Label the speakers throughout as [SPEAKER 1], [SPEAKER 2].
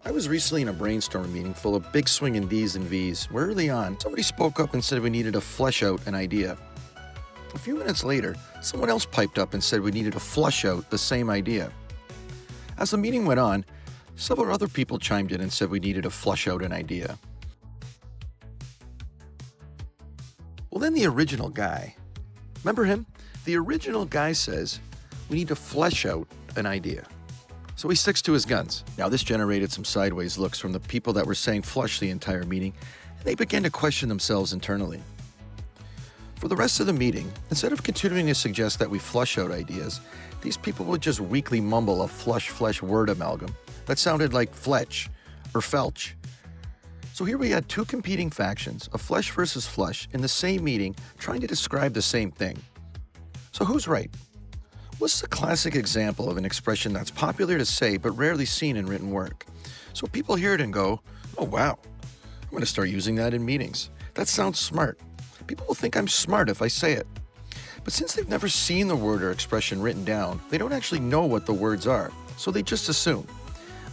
[SPEAKER 1] I was recently in a brainstorming meeting full of big swinging D's and V's, where early on, somebody spoke up and said we needed to flesh out an idea. A few minutes later, someone else piped up and said we needed to flush out the same idea. As the meeting went on, several other people chimed in and said we needed to flush out an idea. Well, then the original guy, remember him? The original guy says we need to flesh out an idea. So he sticks to his guns. Now, this generated some sideways looks from the people that were saying flush the entire meeting, and they began to question themselves internally. For the rest of the meeting, instead of continuing to suggest that we flush out ideas, these people would just weakly mumble a flush-flesh word amalgam that sounded like fletch or felch. So here we had two competing factions, a flesh versus flush, in the same meeting trying to describe the same thing. So who's right? This is a classic example of an expression that's popular to say but rarely seen in written work. So people hear it and go, oh wow, I'm going to start using that in meetings. That sounds smart. People will think I'm smart if I say it. But since they've never seen the word or expression written down, they don't actually know what the words are, so they just assume.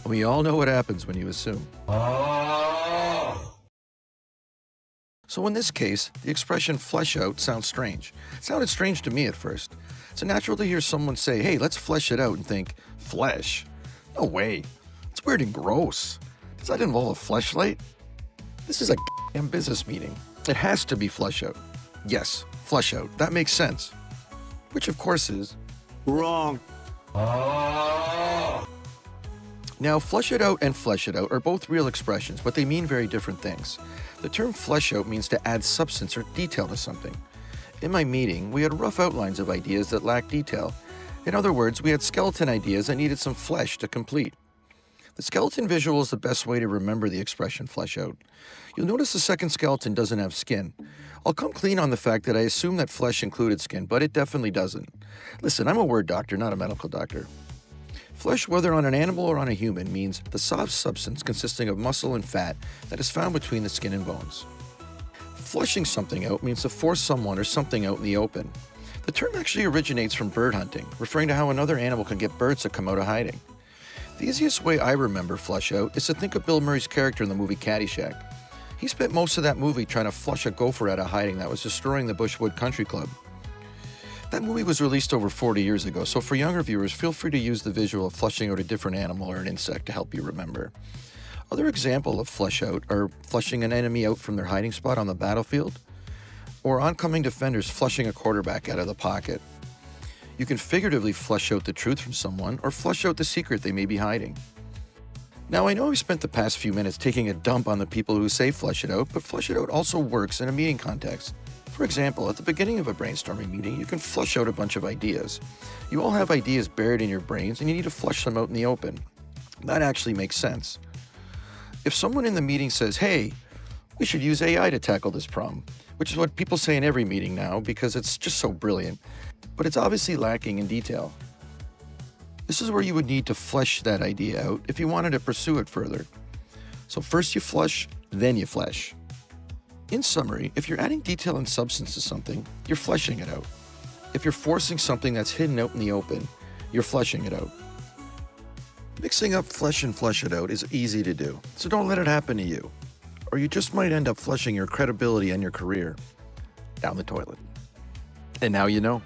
[SPEAKER 1] And we all know what happens when you assume. So in this case, the expression flesh out sounds strange. It sounded strange to me at first. It's natural to hear someone say, hey, let's flesh it out, and think, flesh? No way. It's weird and gross. Does that involve a fleshlight? This is a damn business meeting. It has to be flesh out. Yes, flesh out. That makes sense. Which of course is wrong. Now, flush it out and flesh it out are both real expressions, but they mean very different things. The term flesh out means to add substance or detail to something. In my meeting, we had rough outlines of ideas that lacked detail. In other words, we had skeleton ideas that needed some flesh to complete. The skeleton visual is the best way to remember the expression flesh out. You'll notice the second skeleton doesn't have skin. I'll come clean on the fact that I assume that flesh included skin, but it definitely doesn't. Listen, I'm a word doctor, not a medical doctor. Flesh, whether on an animal or on a human, means the soft substance consisting of muscle and fat that is found between the skin and bones. Flushing something out means to force someone or something out in the open. The term actually originates from bird hunting, referring to how another animal can get birds to come out of hiding. The easiest way I remember flush out is to think of Bill Murray's character in the movie Caddyshack. He spent most of that movie trying to flush a gopher out of hiding that was destroying the Bushwood Country Club. That movie was released over 40 years ago, so for younger viewers, feel free to use the visual of flushing out a different animal or an insect to help you remember. Other examples of flush out are flushing an enemy out from their hiding spot on the battlefield, or oncoming defenders flushing a quarterback out of the pocket. You can figuratively flush out the truth from someone or flush out the secret they may be hiding. Now, I know I've spent the past few minutes taking a dump on the people who say flush it out, but flush it out also works in a meeting context. For example, at the beginning of a brainstorming meeting, you can flush out a bunch of ideas. You all have ideas buried in your brains and you need to flush them out in the open. That actually makes sense. If someone in the meeting says, hey, we should use AI to tackle this problem, which is what people say in every meeting now because it's just so brilliant, but it's obviously lacking in detail. This is where you would need to flesh that idea out if you wanted to pursue it further. So first you flush, then you flesh. In summary, if you're adding detail and substance to something, you're fleshing it out. If you're forcing something that's hidden out in the open, you're fleshing it out. Mixing up flesh and flesh it out is easy to do, so don't let it happen to you, or you just might end up flushing your credibility and your career down the toilet. And now you know.